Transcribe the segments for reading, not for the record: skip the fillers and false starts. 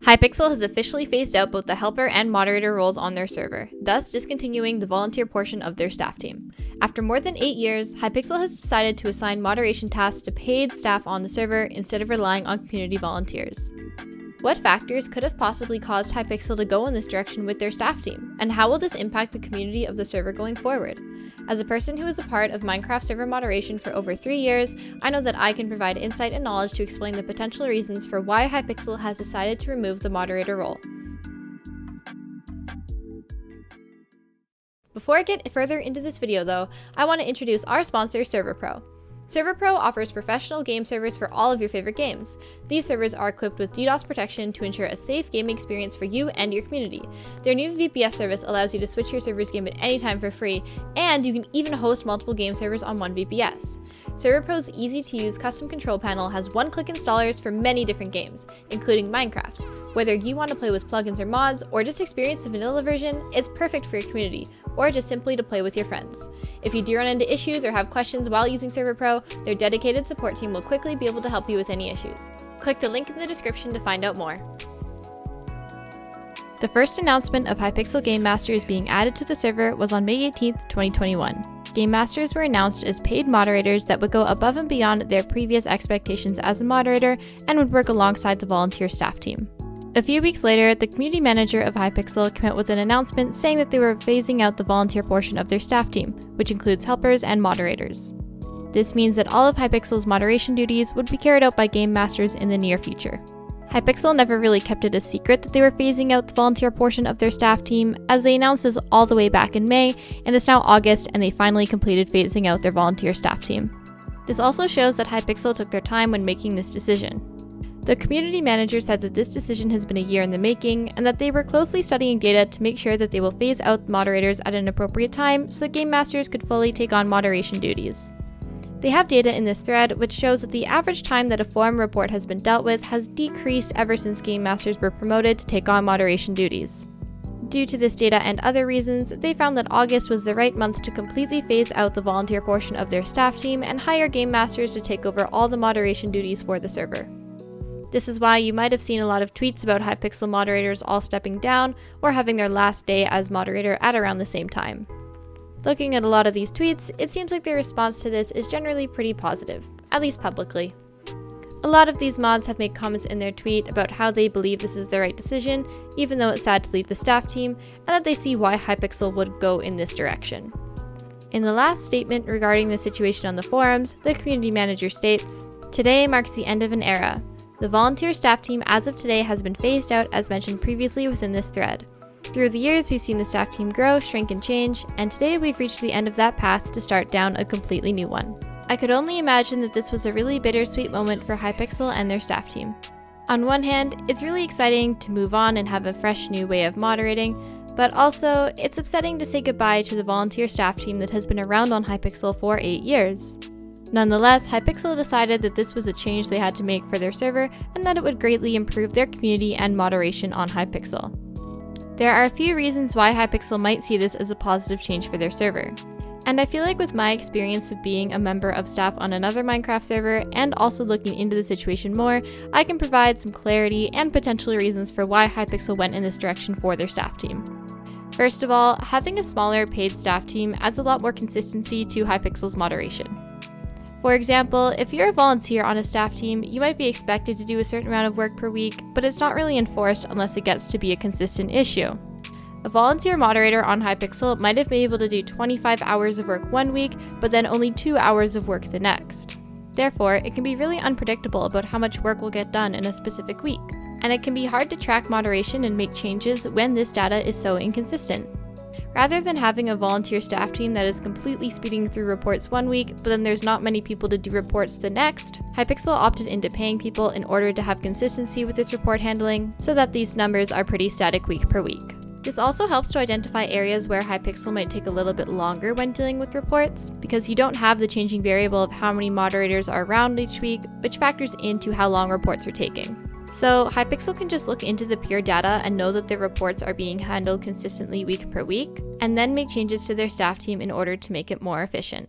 Hypixel has officially phased out both the helper and moderator roles on their server, thus discontinuing the volunteer portion of their staff team. After more than 8 years, Hypixel has decided to assign moderation tasks to paid staff on the server instead of relying on community volunteers. What factors could have possibly caused Hypixel to go in this direction with their staff team, and how will this impact the community of the server going forward? As a person who is a part of Minecraft server moderation for over 3 years, I know that I can provide insight and knowledge to explain the potential reasons for why Hypixel has decided to remove the moderator role. Before I get further into this video though, I want to introduce our sponsor, ServerPro. ServerPro offers professional game servers for all of your favorite games. These servers are equipped with DDoS protection to ensure a safe gaming experience for you and your community. Their new VPS service allows you to switch your server's game at any time for free, and you can even host multiple game servers on one VPS. ServerPro's easy-to-use custom control panel has one-click installers for many different games, including Minecraft. Whether you want to play with plugins or mods, or just experience the vanilla version, it's perfect for your community, or just simply to play with your friends. If you do run into issues or have questions while using ServerPro, their dedicated support team will quickly be able to help you with any issues. Click the link in the description to find out more. The first announcement of Hypixel Game Masters being added to the server was on May 18th, 2021. Game Masters were announced as paid moderators that would go above and beyond their previous expectations as a moderator and would work alongside the volunteer staff team. A few weeks later, the community manager of Hypixel came out with an announcement saying that they were phasing out the volunteer portion of their staff team, which includes helpers and moderators. This means that all of Hypixel's moderation duties would be carried out by Game Masters in the near future. Hypixel never really kept it a secret that they were phasing out the volunteer portion of their staff team, as they announced this all the way back in May, and it's now August and they finally completed phasing out their volunteer staff team. This also shows that Hypixel took their time when making this decision. The community manager said that this decision has been a year in the making, and that they were closely studying data to make sure that they will phase out moderators at an appropriate time so that Game Masters could fully take on moderation duties. They have data in this thread which shows that the average time that a forum report has been dealt with has decreased ever since Game Masters were promoted to take on moderation duties. Due to this data and other reasons, they found that August was the right month to completely phase out the volunteer portion of their staff team and hire Game Masters to take over all the moderation duties for the server. This is why you might have seen a lot of tweets about Hypixel moderators all stepping down or having their last day as moderator at around the same time. Looking at a lot of these tweets, it seems like their response to this is generally pretty positive, at least publicly. A lot of these mods have made comments in their tweet about how they believe this is the right decision, even though it's sad to leave the staff team, and that they see why Hypixel would go in this direction. In the last statement regarding the situation on the forums, the community manager states, "Today marks the end of an era. The volunteer staff team as of today has been phased out as mentioned previously within this thread. Through the years, we've seen the staff team grow, shrink, and change, and today we've reached the end of that path to start down a completely new one." I could only imagine that this was a really bittersweet moment for Hypixel and their staff team. On one hand, it's really exciting to move on and have a fresh new way of moderating, but also, it's upsetting to say goodbye to the volunteer staff team that has been around on Hypixel for 8 years. Nonetheless, Hypixel decided that this was a change they had to make for their server and that it would greatly improve their community and moderation on Hypixel. There are a few reasons why Hypixel might see this as a positive change for their server. And I feel like with my experience of being a member of staff on another Minecraft server and also looking into the situation more, I can provide some clarity and potential reasons for why Hypixel went in this direction for their staff team. First of all, having a smaller paid staff team adds a lot more consistency to Hypixel's moderation. For example, if you're a volunteer on a staff team, you might be expected to do a certain amount of work per week, but it's not really enforced unless it gets to be a consistent issue. A volunteer moderator on Hypixel might have been able to do 25 hours of work one week, but then only 2 hours of work the next. Therefore, it can be really unpredictable about how much work will get done in a specific week, and it can be hard to track moderation and make changes when this data is so inconsistent. Rather than having a volunteer staff team that is completely speeding through reports one week, but then there's not many people to do reports the next, Hypixel opted into paying people in order to have consistency with this report handling, so that these numbers are pretty static week per week. This also helps to identify areas where Hypixel might take a little bit longer when dealing with reports, because you don't have the changing variable of how many moderators are around each week, which factors into how long reports are taking. So Hypixel can just look into the pure data and know that their reports are being handled consistently week per week, and then make changes to their staff team in order to make it more efficient.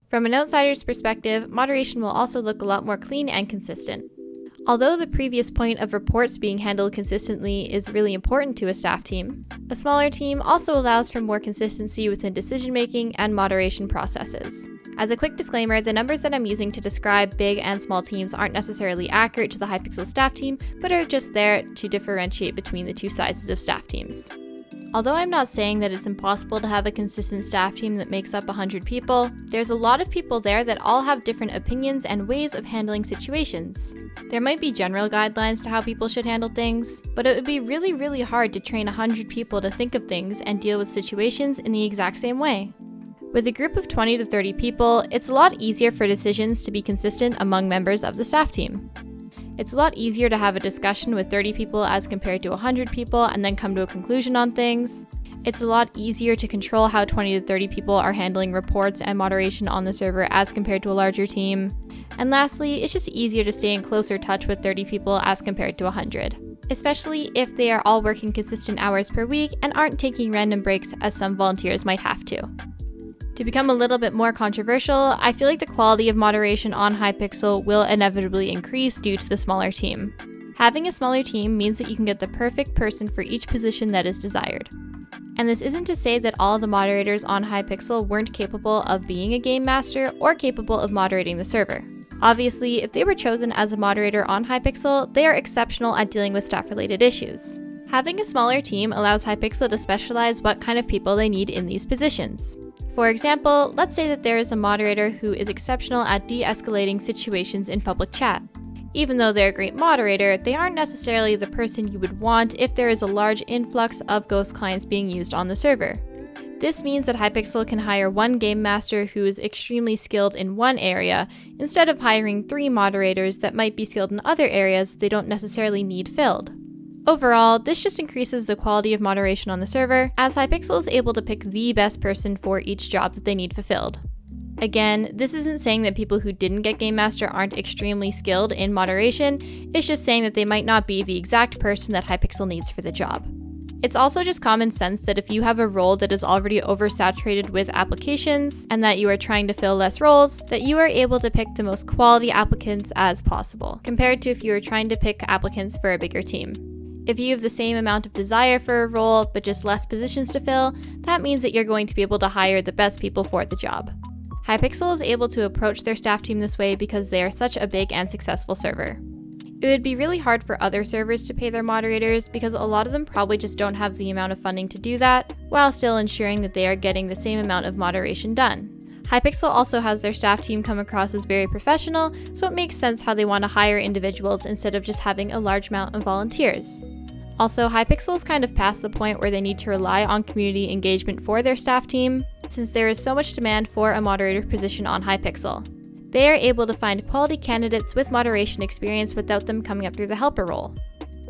From an outsider's perspective, moderation will also look a lot more clean and consistent. Although the previous point of reports being handled consistently is really important to a staff team, a smaller team also allows for more consistency within decision-making and moderation processes. As a quick disclaimer, the numbers that I'm using to describe big and small teams aren't necessarily accurate to the Hypixel staff team, but are just there to differentiate between the two sizes of staff teams. Although I'm not saying that it's impossible to have a consistent staff team that makes up 100 people, there's a lot of people there that all have different opinions and ways of handling situations. There might be general guidelines to how people should handle things, but it would be really hard to train 100 people to think of things and deal with situations in the exact same way. With a group of 20 to 30 people, it's a lot easier for decisions to be consistent among members of the staff team. It's a lot easier to have a discussion with 30 people as compared to 100 people and then come to a conclusion on things. It's a lot easier to control how 20 to 30 people are handling reports and moderation on the server as compared to a larger team. And lastly, it's just easier to stay in closer touch with 30 people as compared to 100, especially if they are all working consistent hours per week and aren't taking random breaks as some volunteers might have to. To become a little bit more controversial, I feel like the quality of moderation on Hypixel will inevitably increase due to the smaller team. Having a smaller team means that you can get the perfect person for each position that is desired. And this isn't to say that all of the moderators on Hypixel weren't capable of being a game master or capable of moderating the server. Obviously, if they were chosen as a moderator on Hypixel, they are exceptional at dealing with staff-related issues. Having a smaller team allows Hypixel to specialize what kind of people they need in these positions. For example, let's say that there is a moderator who is exceptional at de-escalating situations in public chat. Even though they're a great moderator, they aren't necessarily the person you would want if there is a large influx of ghost clients being used on the server. This means that Hypixel can hire one game master who is extremely skilled in one area, instead of hiring 3 moderators that might be skilled in other areas they don't necessarily need filled. Overall, this just increases the quality of moderation on the server, as Hypixel is able to pick the best person for each job that they need fulfilled. Again, this isn't saying that people who didn't get Game Master aren't extremely skilled in moderation, it's just saying that they might not be the exact person that Hypixel needs for the job. It's also just common sense that if you have a role that is already oversaturated with applications, and that you are trying to fill less roles, that you are able to pick the most quality applicants as possible, compared to if you were trying to pick applicants for a bigger team. If you have the same amount of desire for a role, but just less positions to fill, that means that you're going to be able to hire the best people for the job. Hypixel is able to approach their staff team this way because they are such a big and successful server. It would be really hard for other servers to pay their moderators because a lot of them probably just don't have the amount of funding to do that, while still ensuring that they are getting the same amount of moderation done. Hypixel also has their staff team come across as very professional, so it makes sense how they want to hire individuals instead of just having a large amount of volunteers. Also, Hypixel is kind of past the point where they need to rely on community engagement for their staff team, since there is so much demand for a moderator position on Hypixel. They are able to find quality candidates with moderation experience without them coming up through the helper role.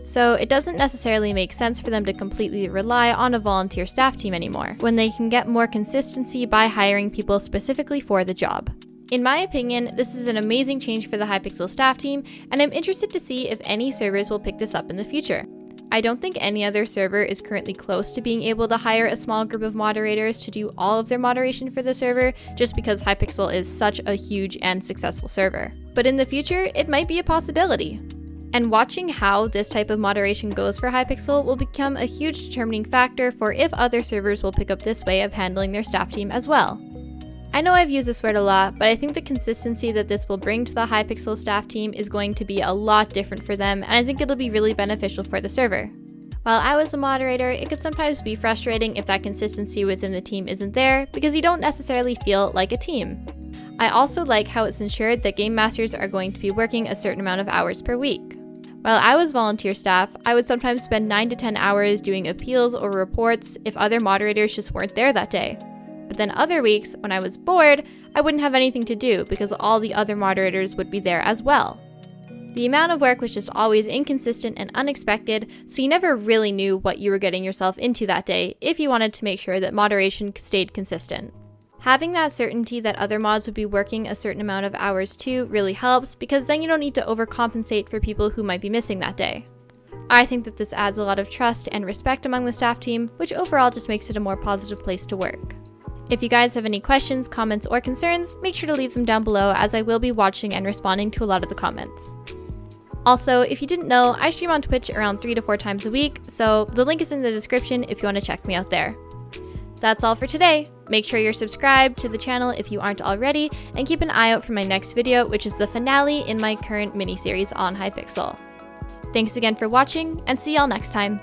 So it doesn't necessarily make sense for them to completely rely on a volunteer staff team anymore, when they can get more consistency by hiring people specifically for the job. In my opinion, this is an amazing change for the Hypixel staff team, and I'm interested to see if any servers will pick this up in the future. I don't think any other server is currently close to being able to hire a small group of moderators to do all of their moderation for the server, just because Hypixel is such a huge and successful server. But in the future, it might be a possibility. And watching how this type of moderation goes for Hypixel will become a huge determining factor for if other servers will pick up this way of handling their staff team as well. I know I've used this word a lot, but I think the consistency that this will bring to the Hypixel staff team is going to be a lot different for them, and I think it'll be really beneficial for the server. While I was a moderator, it could sometimes be frustrating if that consistency within the team isn't there, because you don't necessarily feel like a team. I also like how it's ensured that game masters are going to be working a certain amount of hours per week. While I was volunteer staff, I would sometimes spend 9 to 10 hours doing appeals or reports if other moderators just weren't there that day. But then other weeks, when I was bored, I wouldn't have anything to do because all the other moderators would be there as well. The amount of work was just always inconsistent and unexpected, so you never really knew what you were getting yourself into that day if you wanted to make sure that moderation stayed consistent. Having that certainty that other mods would be working a certain amount of hours too really helps, because then you don't need to overcompensate for people who might be missing that day. I think that this adds a lot of trust and respect among the staff team, which overall just makes it a more positive place to work. If you guys have any questions, comments, or concerns, make sure to leave them down below, as I will be watching and responding to a lot of the comments. Also, if you didn't know, I stream on Twitch around 3 to 4 times a week, so the link is in the description if you want to check me out there. That's all for today. Make sure you're subscribed to the channel if you aren't already, and keep an eye out for my next video, which is the finale in my current mini-series on Hypixel. Thanks again for watching, and see y'all next time.